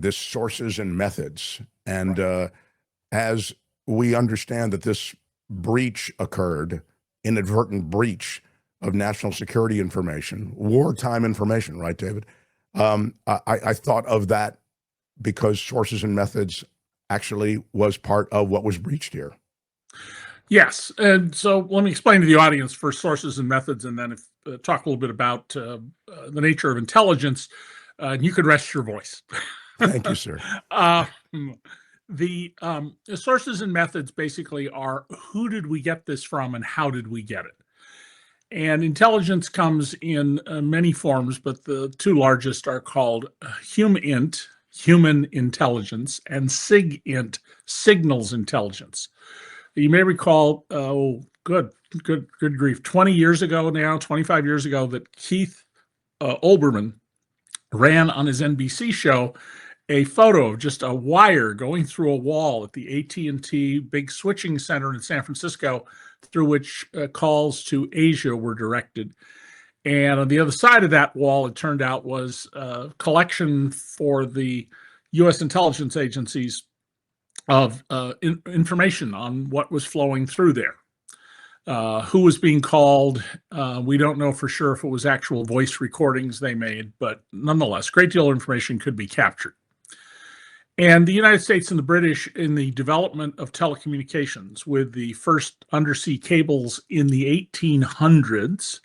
this sources and methods. And as we understand that this breach occurred, inadvertent breach of national security information, wartime information, right, David? I thought of that because sources and methods actually was part of what was breached here. Yes, and so let me explain to the audience for sources and methods, and then talk a little bit about the nature of intelligence. And you could rest your voice. Thank you, sir. The sources and methods basically are who did we get this from and how did we get it? And intelligence comes in many forms, but the two largest are called HumInt, human intelligence, and SigInt, signals intelligence. You may recall, good grief, 20 years ago now, 25 years ago, that Keith Olbermann ran on his NBC show a photo of just a wire going through a wall at the AT&T big switching center in San Francisco, through which calls to Asia were directed. And on the other side of that wall, it turned out, was a collection for the U.S. intelligence agencies of information on what was flowing through there. Who was being called. We don't know for sure if it was actual voice recordings they made, but nonetheless, a great deal of information could be captured. And the United States and the British, in the development of telecommunications with the first undersea cables in the 1800s,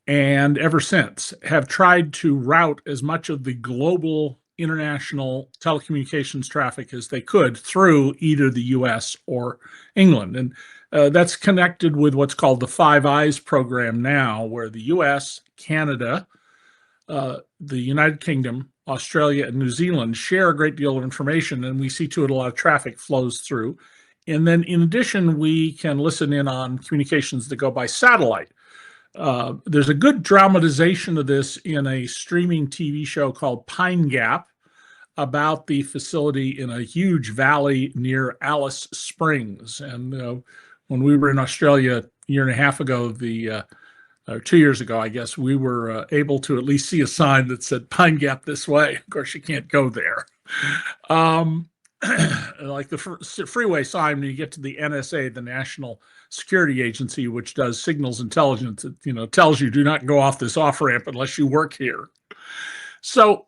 and ever since, have tried to route as much of the global international telecommunications traffic as they could through either the US or England. And that's connected with what's called the Five Eyes program now, where the US, Canada, the United Kingdom, Australia, and New Zealand share a great deal of information, and we see to it a lot of traffic flows through. And then in addition, we can listen in on communications that go by satellite. There's a good dramatization of this in a streaming TV show called Pine Gap, about the facility in a huge valley near Alice Springs. And when we were in Australia a year and a half ago, 2 yeyears ago, I guess, we were able to at least see a sign that said Pine Gap this way. Of course, you can't go there. Like the freeway sign, when you get to the NSA, the National Security Agency, which does signals intelligence, it tells you do not go off this off-ramp unless you work here. So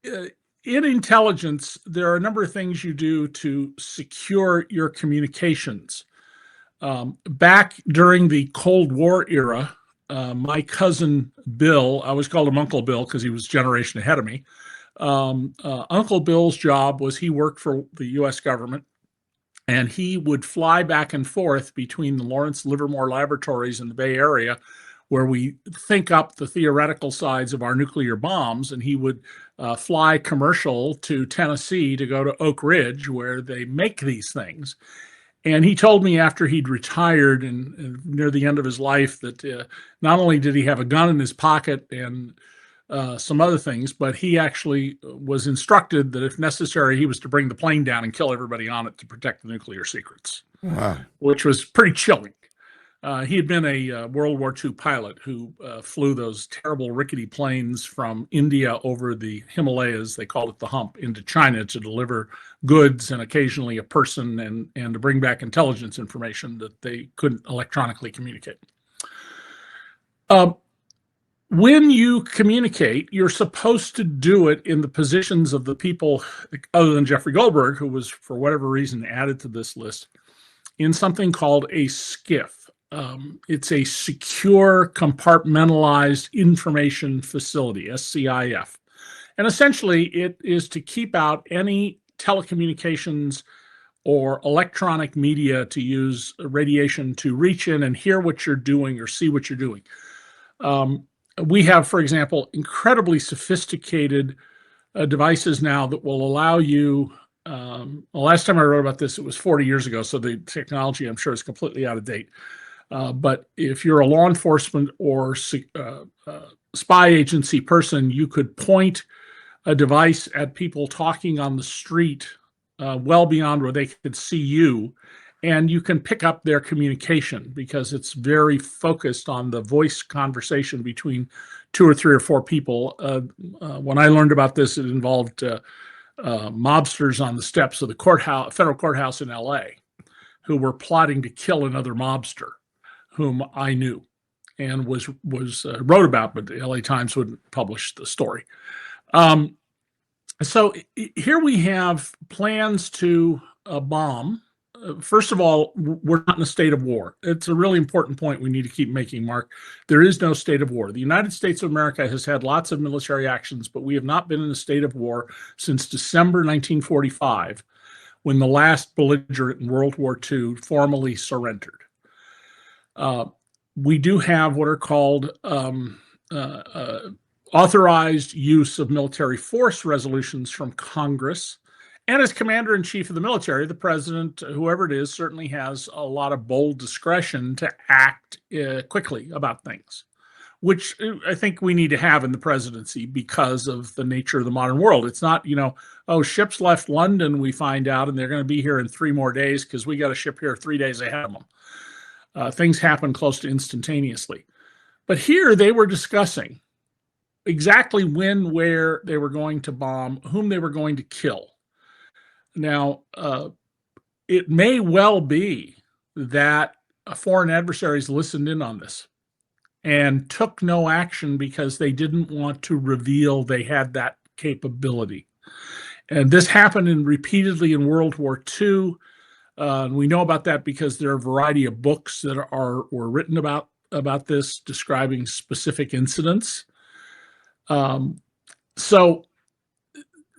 in intelligence, there are a number of things you do to secure your communications. Back during the Cold War era, my cousin Bill, I always called him Uncle Bill because he was a generation ahead of me. Uncle Bill's job was he worked for the U.S. government, and he would fly back and forth between the Lawrence Livermore laboratories in the Bay Area, where we think up the theoretical sides of our nuclear bombs, and he would fly commercial to Tennessee to go to Oak Ridge, where they make these things. And he told me after he'd retired and near the end of his life that not only did he have a gun in his pocket and some other things, but he actually was instructed that if necessary, he was to bring the plane down and kill everybody on it to protect the nuclear secrets. Wow. Which was pretty chilling. He had been a World War II pilot who flew those terrible rickety planes from India over the Himalayas, they called it the hump, into China to deliver goods and occasionally a person and to bring back intelligence information that they couldn't electronically communicate. When you communicate, you're supposed to do it in the positions of the people, other than Jeffrey Goldberg, who was, for whatever reason, added to this list, in something called a SCIF. It's a secure, compartmentalized information facility, SCIF. And essentially, it is to keep out any telecommunications or electronic media to use radiation to reach in and hear what you're doing or see what you're doing. We have, for example, incredibly sophisticated devices now that will allow you, the last time I wrote about this, it was 40 years ago, so the technology, I'm sure, is completely out of date. But if you're a law enforcement or spy agency person, you could point a device at people talking on the street well beyond where they could see you, and you can pick up their communication because it's very focused on the voice conversation between 2 or 3 or 4 people. When I learned about this, it involved mobsters on the steps of the federal courthouse in L.A. who were plotting to kill another mobster whom I knew and was wrote about, but the LA Times wouldn't publish the story. So here we have plans to bomb. First of all, we're not in a state of war. It's a really important point we need to keep making, Mark. There is no state of war. The United States of America has had lots of military actions, but we have not been in a state of war since December 1945, when the last belligerent in World War II formally surrendered. We do have what are called authorized use of military force resolutions from Congress. And as commander-in-chief of the military, the president, whoever it is, certainly has a lot of bold discretion to act quickly about things, which I think we need to have in the presidency because of the nature of the modern world. It's not, ships left London, we find out, and they're going to be here in 3 more days because we got a ship here 3 days ahead of them. Things happen close to instantaneously. But here they were discussing exactly when, where they were going to bomb, whom they were going to kill. Now, it may well be that foreign adversaries listened in on this and took no action because they didn't want to reveal they had that capability. And this happened repeatedly in World War II. We know about that because there are a variety of books that were written about this, describing specific incidents. So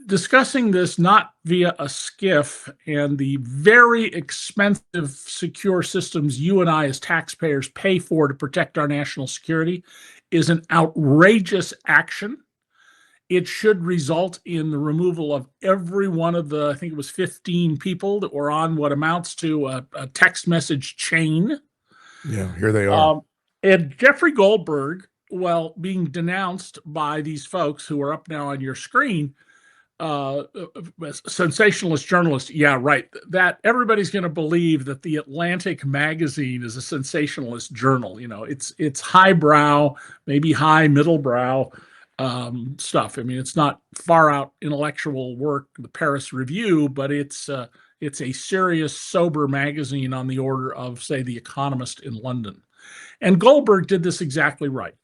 discussing this not via a skiff and the very expensive secure systems you and I as taxpayers pay for to protect our national security is an outrageous action. It should result in the removal of every one of the, I think it was 15 people that were on what amounts to a text message chain. Yeah, here they are. And Jeffrey Goldberg, well, being denounced by these folks who are up now on your screen, sensationalist journalist. Yeah, right. That everybody's going to believe that the Atlantic magazine is a sensationalist journal. It's highbrow, maybe high middlebrow stuff. I mean, it's not far out intellectual work, the Paris Review, but it's a serious, sober magazine on the order of, say, The Economist in London. And Goldberg did this exactly right.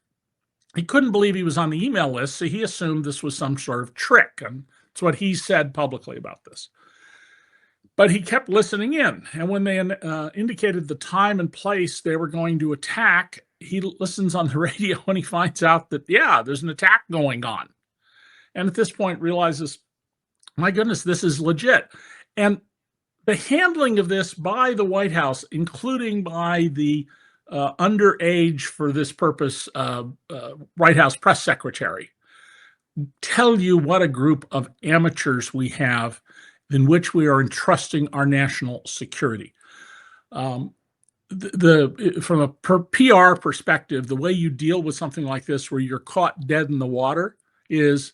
He couldn't believe he was on the email list, so he assumed this was some sort of trick. And it's what he said publicly about this. But he kept listening in. And when they indicated the time and place they were going to attack, he listens on the radio and he finds out that, yeah, there's an attack going on. And at this point realizes, my goodness, this is legit. And the handling of this by the White House, including by the underage for this purpose White House press secretary, tell you what a group of amateurs we have in which we are entrusting our national security. From a PR perspective, the way you deal with something like this where you're caught dead in the water is,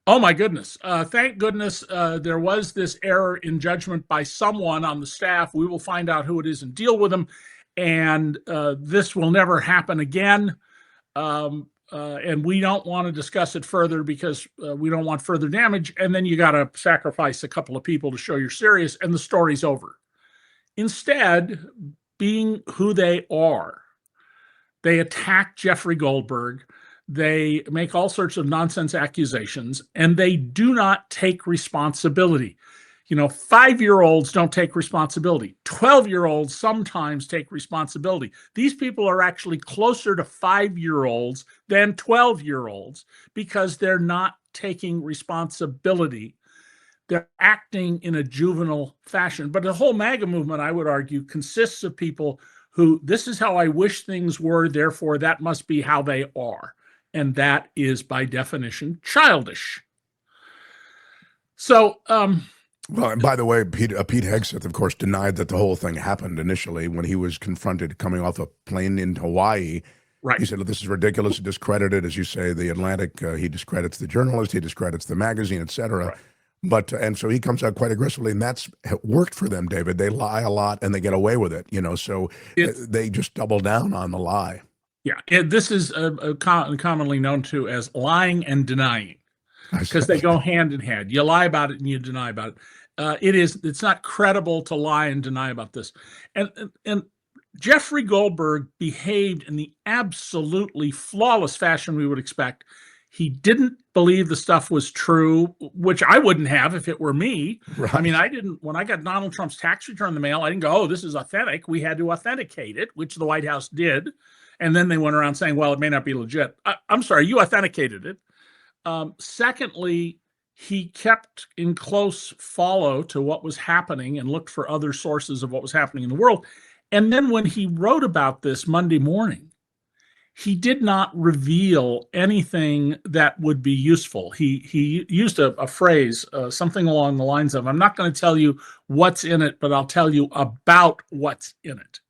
oh my goodness, thank goodness there was this error in judgment by someone on the staff. We will find out who it is and deal with them. And this will never happen again. And we don't want to discuss it further because we don't want further damage. And then you got to sacrifice a couple of people to show you're serious, and the story's over. Instead, being who they are, they attack Jeffrey Goldberg. They make all sorts of nonsense accusations, and they do not take responsibility. 5-year-olds don't take responsibility. 12-year-olds sometimes take responsibility. These people are actually closer to 5-year-olds than 12-year-olds because they're not taking responsibility. They're acting in a juvenile fashion. But the whole MAGA movement, I would argue, consists of people who, this is how I wish things were, therefore that must be how they are. And that is, by definition, childish. So, well, and by the way, Pete Hegseth, of course, denied that the whole thing happened initially when he was confronted coming off a plane in Hawaii. Right. He said, this is ridiculous, discredited, as you say, the Atlantic. He discredits the journalist, he discredits the magazine, et cetera. Right. But, and so he comes out quite aggressively, and that's worked for them, David. They lie a lot and they get away with it, so they just double down on the lie. Yeah, this is commonly known to as lying and denying, because they go hand in hand. You lie about it and you deny about it. It's not credible to lie and deny about this. And Jeffrey Goldberg behaved in the absolutely flawless fashion we would expect. He didn't believe the stuff was true, which I wouldn't have if it were me. Right. I mean, I didn't, when I got Donald Trump's tax return in the mail, I didn't go, oh, this is authentic. We had to authenticate it, which the White House did. And then they went around saying, well, it may not be legit. I'm sorry, you authenticated it. Secondly, he kept in close follow to what was happening and looked for other sources of what was happening in the world. And then when he wrote about this Monday morning, he did not reveal anything that would be useful. He used a phrase, something along the lines of, I'm not going to tell you what's in it, but I'll tell you about what's in it.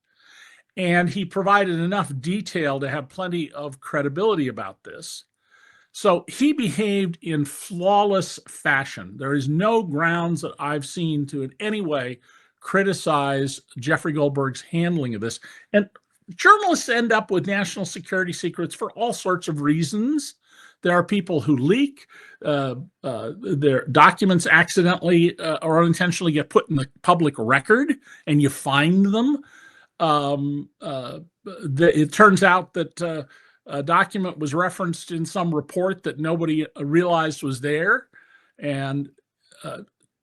And he provided enough detail to have plenty of credibility about this. So he behaved in flawless fashion. There is no grounds that I've seen to in any way criticize Jeffrey Goldberg's handling of this. And journalists end up with national security secrets for all sorts of reasons. There are people who leak, their documents accidentally or unintentionally get put in the public record, and you find them. It turns out that a document was referenced in some report that nobody realized was there. And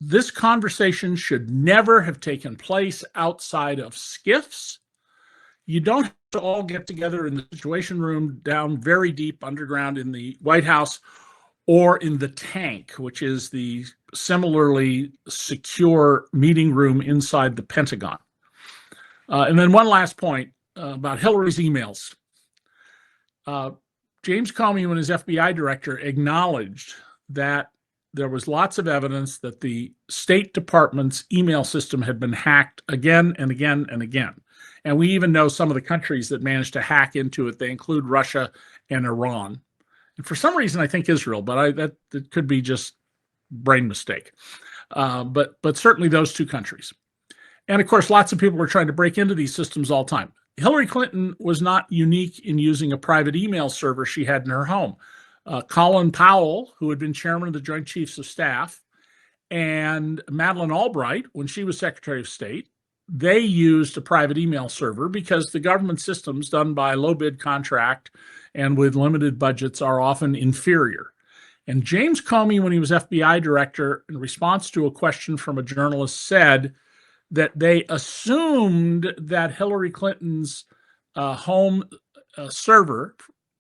this conversation should never have taken place outside of SCIFs. You don't have to all get together in the Situation Room down very deep underground in the White House or in the Tank, which is the similarly secure meeting room inside the Pentagon. And then one last point about Hillary's emails. James Comey, when his FBI director, acknowledged that there was lots of evidence that the State Department's email system had been hacked again and again and again. And we even know some of the countries that managed to hack into it. They include Russia and Iran. And for some reason, I think Israel, but that could be just brain mistake. But certainly those two countries. And of course, lots of people were trying to break into these systems all the time. Hillary Clinton was not unique in using a private email server she had in her home. Colin Powell, who had been chairman of the Joint Chiefs of Staff, and Madeleine Albright, when she was Secretary of State, they used a private email server because the government systems done by low bid contract and with limited budgets are often inferior. And James Comey, when he was FBI director, in response to a question from a journalist, said that they assumed that Hillary Clinton's home server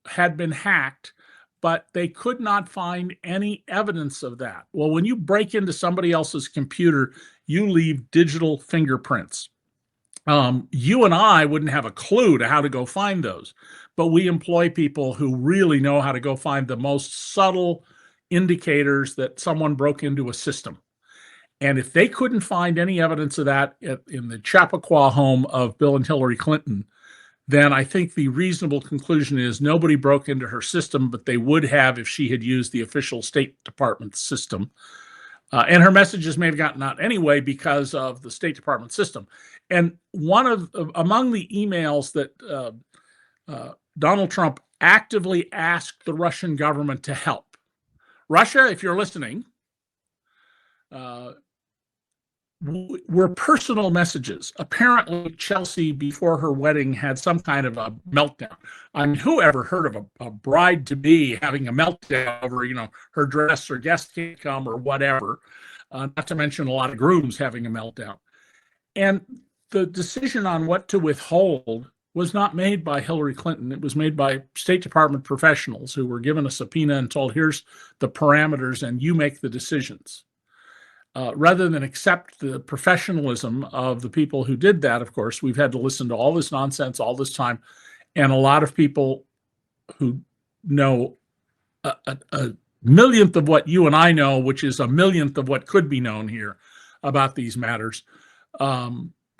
had been hacked, but they could not find any evidence of that. Well, when you break into somebody else's computer, you leave digital fingerprints. You and I wouldn't have a clue to how to go find those, but we employ people who really know how to go find the most subtle indicators that someone broke into a system. And if they couldn't find any evidence of that in the Chappaqua home of Bill and Hillary Clinton, then I think the reasonable conclusion is nobody broke into her system, but they would have if she had used the official State Department system. And her messages may have gotten out anyway because of the State Department system. And among the emails that Donald Trump actively asked the Russian government to help. Russia, if you're listening, were personal messages. Apparently, Chelsea, before her wedding, had some kind of a meltdown. I mean, who ever heard of a bride-to-be having a meltdown over, her dress or guest can't come or whatever, not to mention a lot of grooms having a meltdown. And the decision on what to withhold was not made by Hillary Clinton. It was made by State Department professionals who were given a subpoena and told, here's the parameters and you make the decisions. Rather than accept the professionalism of the people who did that, of course, we've had to listen to all this nonsense all this time. And a lot of people who know a millionth of what you and I know, which is a millionth of what could be known here about these matters,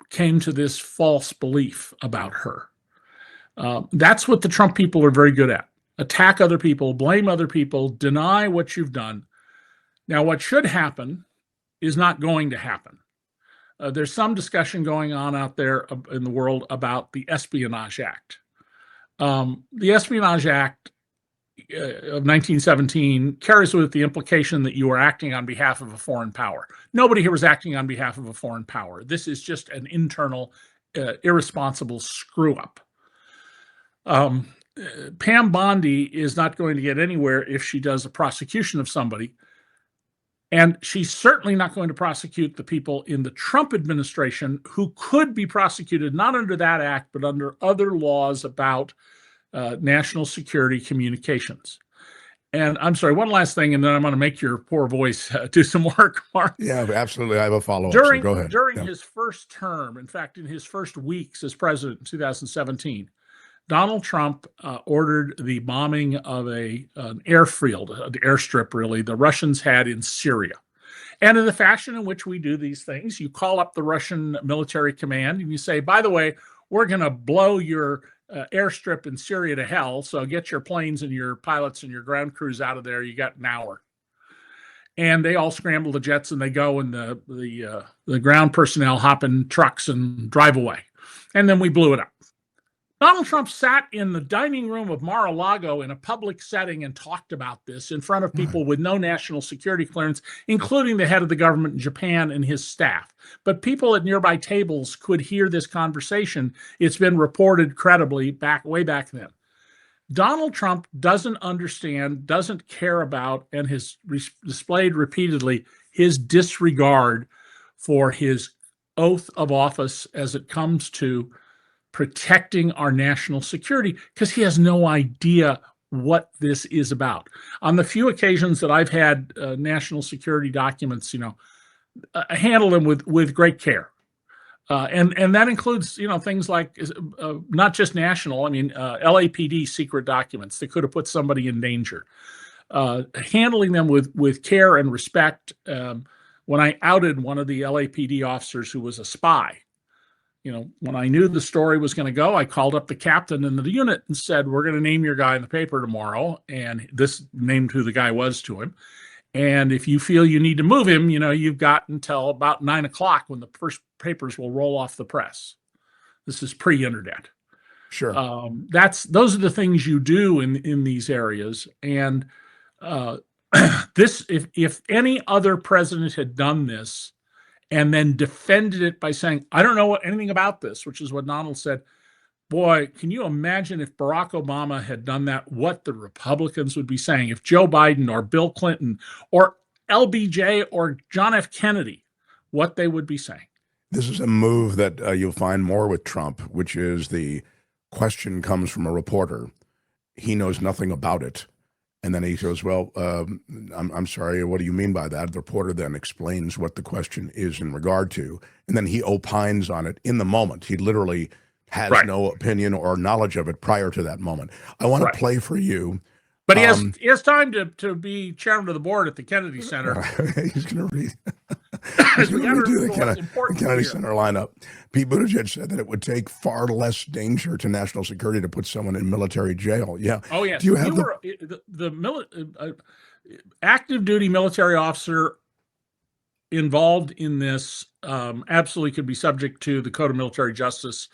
came to this false belief about her. That's what the Trump people are very good at. Attack other people, blame other people, deny what you've done. Now, what should happen is not going to happen. There's some discussion going on out there in the world about the Espionage Act. The Espionage Act of 1917 carries with it the implication that you are acting on behalf of a foreign power. Nobody here was acting on behalf of a foreign power. This is just an internal, irresponsible screw-up. Pam Bondi is not going to get anywhere if she does a prosecution of somebody. And she's certainly not going to prosecute the people in the Trump administration who could be prosecuted not under that act, but under other laws about national security communications. And I'm sorry, one last thing, and then I'm going to make your poor voice do some work, Mark. Yeah, absolutely. I have a follow-up. During, so go ahead. During his first term, in fact, in his first weeks as president in 2017, Donald Trump ordered the bombing of an airfield, an airstrip, really, the Russians had in Syria. And in the fashion in which we do these things, you call up the Russian military command and you say, by the way, we're going to blow your airstrip in Syria to hell, so get your planes and your pilots and your ground crews out of there. You got an hour. And they all scramble the jets and they go, and the ground personnel hop in trucks and drive away. And then we blew it up. Donald Trump sat in the dining room of Mar-a-Lago in a public setting and talked about this in front of people with no national security clearance, including the head of the government in Japan and his staff. But people at nearby tables could hear this conversation. It's been reported credibly way back then. Donald Trump doesn't understand, doesn't care about, and has displayed repeatedly his disregard for his oath of office as it comes to protecting our national security, because he has no idea what this is about. On the few occasions that I've had national security documents, handle them with great care. And that includes, things like not just national, LAPD secret documents that could have put somebody in danger. Handling them with care and respect. When I outed one of the LAPD officers who was a spy, when I knew the story was going to go, I called up the captain in the unit and said, we're going to name your guy in the paper tomorrow. And this named who the guy was to him. And if you feel you need to move him, you've got until about 9 o'clock when the first papers will roll off the press. This is pre-internet. Sure. Those are the things you do in these areas. And if any other president had done this, and then defended it by saying, I don't know anything about this, which is what Donald said. Boy, can you imagine if Barack Obama had done that, what the Republicans would be saying? If Joe Biden or Bill Clinton or LBJ or John F. Kennedy, what they would be saying. This is a move that you'll find more with Trump, which is the question comes from a reporter. He knows nothing about it. And then he goes, well, I'm sorry, what do you mean by that? The reporter then explains what the question is in regard to, and then he opines on it in the moment. He literally has no opinion or knowledge of it prior to that moment. I want to play for you. But he has time to be chairman of the board at the Kennedy Center. He's going to redo the Kennedy Center lineup. Pete Buttigieg said that it would take far less danger to national security to put someone in military jail. Yeah. Oh, yes. Do you have the active duty military officer involved in this absolutely could be subject to the Code of Military Justice,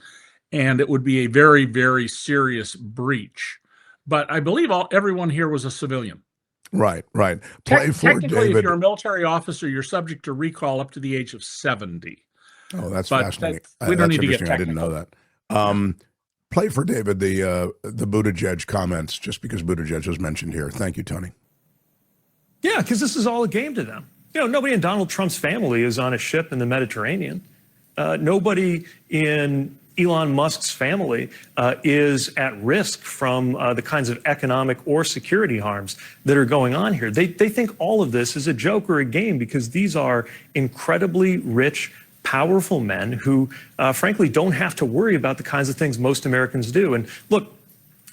and it would be a very, very serious breach. But I believe everyone here was a civilian. Right. Technically, David. If you're a military officer, you're subject to recall up to the age of 70. Oh, that's fascinating. We don't need to get technical. I didn't know that. Play for David the Buttigieg comments, just because Buttigieg was mentioned here. Thank you, Tony. Yeah, because this is all a game to them. Nobody in Donald Trump's family is on a ship in the Mediterranean. Nobody in Elon Musk's family is at risk from the kinds of economic or security harms that are going on here. They think all of this is a joke or a game because these are incredibly rich, powerful men who, frankly, don't have to worry about the kinds of things most Americans do. And look,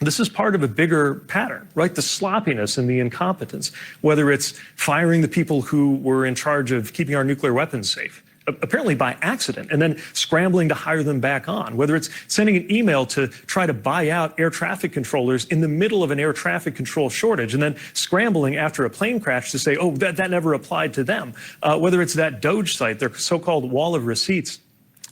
this is part of a bigger pattern, right? The sloppiness and the incompetence, whether it's firing the people who were in charge of keeping our nuclear weapons safe, apparently by accident, and then scrambling to hire them back on, whether it's sending an email to try to buy out air traffic controllers in the middle of an air traffic control shortage, and then scrambling after a plane crash to say, oh, that never applied to them, whether it's that Doge site, their so-called wall of receipts,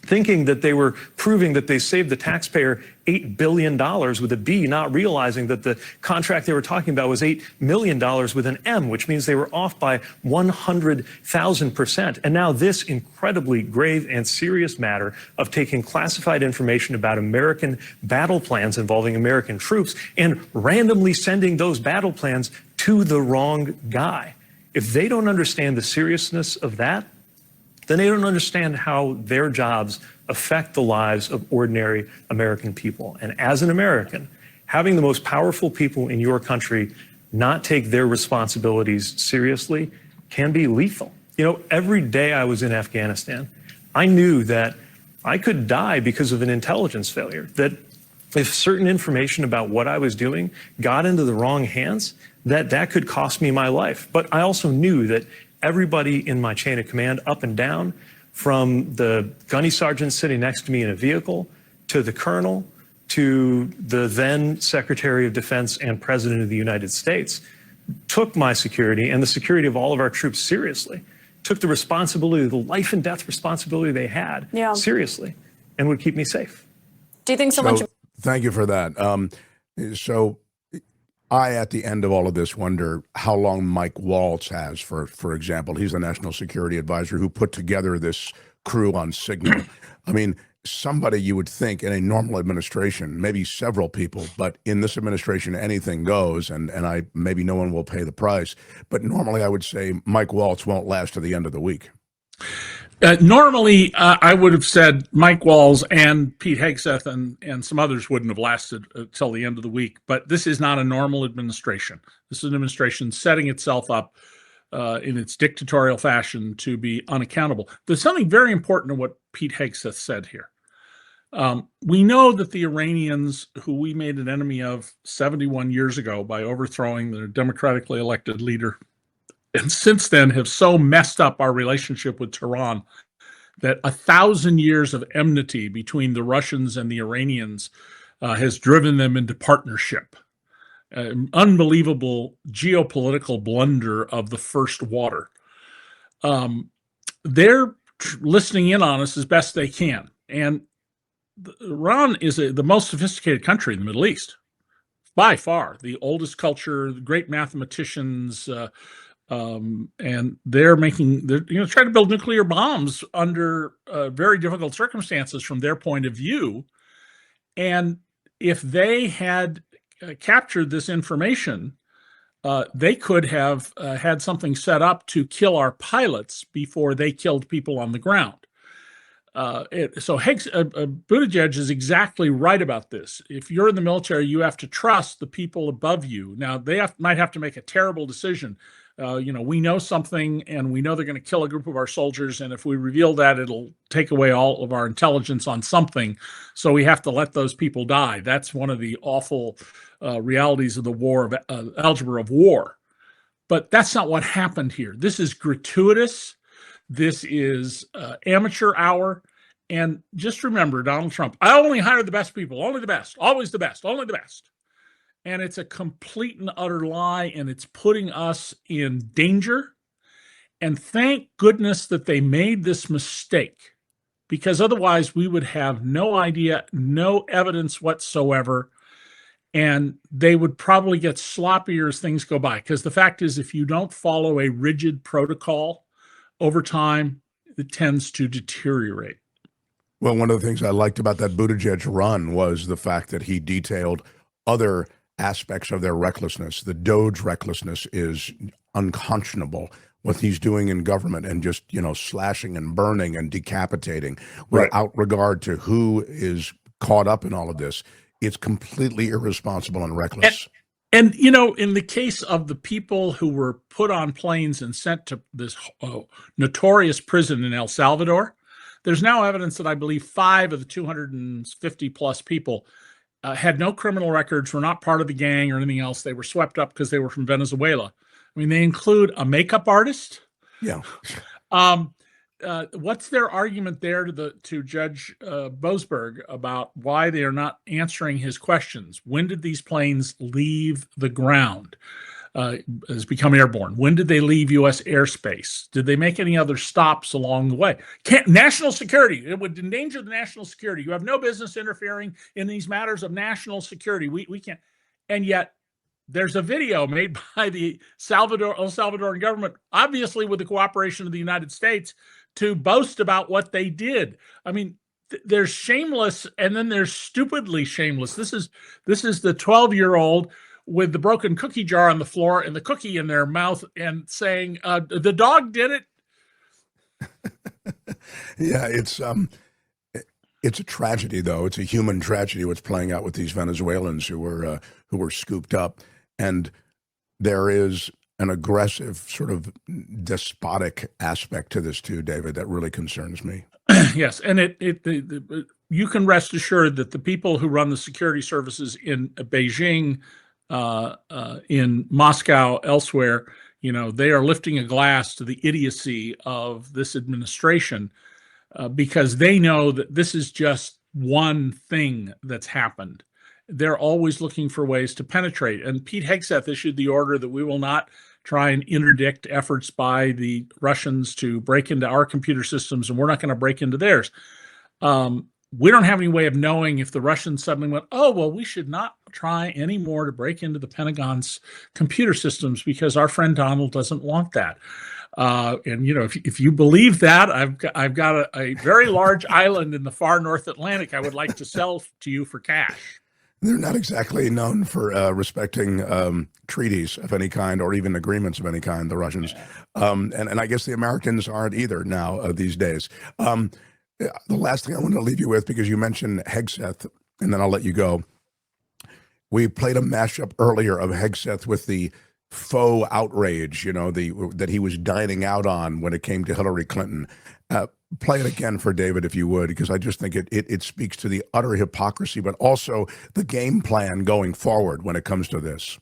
thinking that they were proving that they saved the taxpayer $8 billion with a B, not realizing that the contract they were talking about was $8 million with an M, which means they were off by 100,000%. And now this incredibly grave and serious matter of taking classified information about American battle plans involving American troops and randomly sending those battle plans to the wrong guy. If they don't understand the seriousness of that, then they don't understand how their jobs affect the lives of ordinary American people. And as an American, having the most powerful people in your country not take their responsibilities seriously can be lethal. You know, every day I was in Afghanistan, I knew that I could die because of an intelligence failure, that if certain information about what I was doing got into the wrong hands, that could cost me my life. But I also knew that everybody in my chain of command, up and down, from the gunny sergeant sitting next to me in a vehicle, to the colonel, to the then Secretary of Defense and President of the United States, took my security and the security of all of our troops seriously, took the responsibility, the life and death responsibility they had seriously, and would keep me safe. Do you think so much? Thank you for that. So I, at the end of all of this, wonder how long Mike Waltz has, for example. He's the National Security Advisor who put together this crew on Signal. I mean, somebody you would think in a normal administration, maybe several people, but in this administration, anything goes, and maybe no one will pay the price. But normally I would say Mike Waltz won't last to the end of the week. Normally, I would have said Mike Waltz and Pete Hegseth and some others wouldn't have lasted until the end of the week. But this is not a normal administration. This is an administration setting itself up in its dictatorial fashion to be unaccountable. There's something very important to what Pete Hegseth said here. We know that the Iranians, who we made an enemy of 71 years ago by overthrowing their democratically elected leader, and since then have so messed up our relationship with Tehran that 1,000 years of enmity between the Russians and the Iranians has driven them into partnership. Unbelievable geopolitical blunder of the first water. They're listening in on us as best they can. And Iran is the most sophisticated country in the Middle East, by far. The oldest culture, great mathematicians, and they're trying to build nuclear bombs under very difficult circumstances from their point of view. And if they had captured this information, they could have had something set up to kill our pilots before they killed people on the ground. So Buttigieg is exactly right about this. If you're in the military, you have to trust the people above you. Now, they might have to make a terrible decision. We know something and we know they're going to kill a group of our soldiers. And if we reveal that, it'll take away all of our intelligence on something. So we have to let those people die. That's one of the awful realities of the war, of algebra of war. But that's not what happened here. This is gratuitous. This is amateur hour. And just remember, Donald Trump, I only hire the best people, only the best, always the best, only the best. And it's a complete and utter lie, and it's putting us in danger. And thank goodness that they made this mistake, because otherwise we would have no idea, no evidence whatsoever, and they would probably get sloppier as things go by. Because the fact is, if you don't follow a rigid protocol over time, it tends to deteriorate. Well, one of the things I liked about that Buttigieg run was the fact that he detailed other aspects of their recklessness. The Doge recklessness is unconscionable. What he's doing in government and just, slashing and burning and decapitating without regard to who is caught up in all of this. It's completely irresponsible and reckless. And in the case of the people who were put on planes and sent to this notorious prison in El Salvador, there's now evidence that I believe 5 of the 250 plus people had no criminal records, were not part of the gang or anything else. They were swept up because they were from Venezuela. I mean, they include a makeup artist. Yeah. What's their argument there to Judge Boasberg about why they are not answering his questions? When did these planes leave the ground? has become airborne? When did they leave U.S. airspace? Did they make any other stops along the way? National security. It would endanger the national security. You have no business interfering in these matters of national security. We can't. And yet, there's a video made by the El Salvadoran government, obviously with the cooperation of the United States, to boast about what they did. I mean, there's shameless, and then there's stupidly shameless. This is the 12-year-old with the broken cookie jar on the floor and the cookie in their mouth and saying, the dog did it. Yeah, it's a tragedy, though. It's a human tragedy what's playing out with these Venezuelans who were scooped up. And there is an aggressive, sort of despotic aspect to this too, David, that really concerns me. Yes, and you can rest assured that the people who run the security services in Beijing, in Moscow, elsewhere, they are lifting a glass to the idiocy of this administration, because they know that this is just one thing that's happened. They're always looking for ways to penetrate. And Pete Hegseth issued the order that we will not try and interdict efforts by the Russians to break into our computer systems, and we're not going to break into theirs. We don't have any way of knowing if the Russians suddenly went, oh, well, we should not try anymore to break into the Pentagon's computer systems because our friend Donald doesn't want that. And if you believe that, I've got a very large island in the far North Atlantic I would like to sell to you for cash. They're not exactly known for respecting treaties of any kind or even agreements of any kind, the Russians. And I guess the Americans aren't either now these days. The last thing I want to leave you with, because you mentioned Hegseth, and then I'll let you go. We played a mashup earlier of Hegseth with the faux outrage, that he was dining out on when it came to Hillary Clinton. Play it again for David, if you would, because I just think it speaks to the utter hypocrisy, but also the game plan going forward when it comes to this.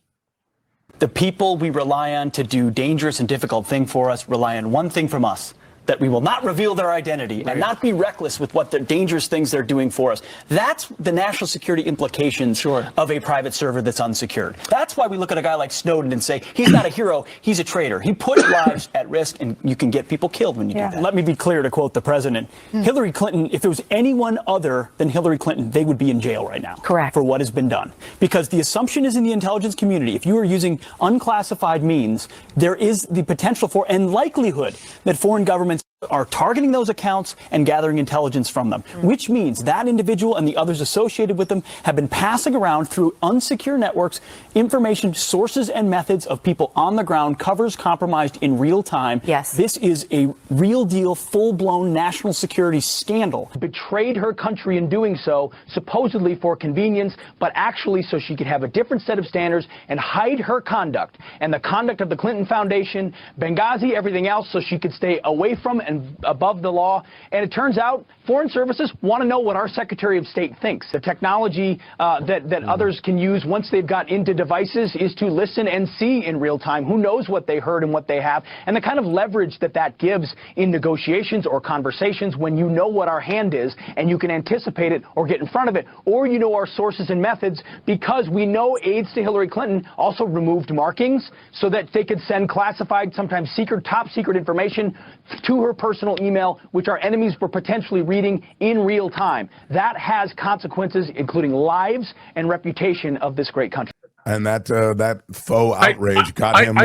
The people we rely on to do dangerous and difficult thing for us rely on one thing from us: that we will not reveal their identity and not be reckless with what the dangerous things they're doing for us. That's the national security implications of a private server that's unsecured. That's why we look at a guy like Snowden and say, he's not a hero, he's a traitor. He puts lives at risk, and you can get people killed when you do that. Let me be clear, to quote the president. Hillary Clinton, if it was anyone other than Hillary Clinton, they would be in jail right now. Correct. For what has been done. Because the assumption is in the intelligence community, if you are using unclassified means, there is the potential for and likelihood that foreign governments are targeting those accounts and gathering intelligence from them, which means that individual and the others associated with them have been passing around through unsecure networks information, sources, and methods of people on the ground, covers compromised in real time. Yes. This is a real deal, full-blown national security scandal. Betrayed her country in doing so, supposedly for convenience, but actually so she could have a different set of standards and hide her conduct and the conduct of the Clinton Foundation, Benghazi, everything else, so she could stay away from and above the law. And it turns out foreign services want to know what our Secretary of State thinks. The technology that others can use once they've got into devices is to listen and see in real time. Who knows what they heard and what they have, and the kind of leverage that gives in negotiations or conversations when you know what our hand is and you can anticipate it or get in front of it, or you know our sources and methods, because we know aides to Hillary Clinton also removed markings so that they could send classified, sometimes secret, top secret information to her personal email, which our enemies were potentially reading in real time. That has consequences, including lives and reputation of this great country. And that faux outrage got him.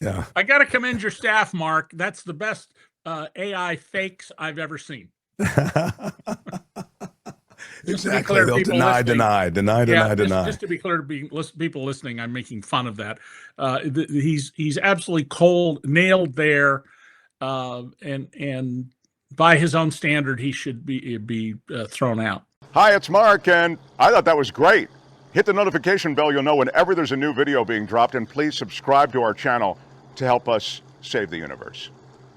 Yeah, I got to commend your staff, Mark. That's the best AI fakes I've ever seen. Exactly. They'll deny. Just to be clear to people listening, I'm making fun of that. He's absolutely nailed there, and by his own standard, he should be thrown out. Hi, it's Mark, and I thought that was great. Hit the notification bell. You'll know whenever there's a new video being dropped, and please subscribe to our channel to help us save the universe.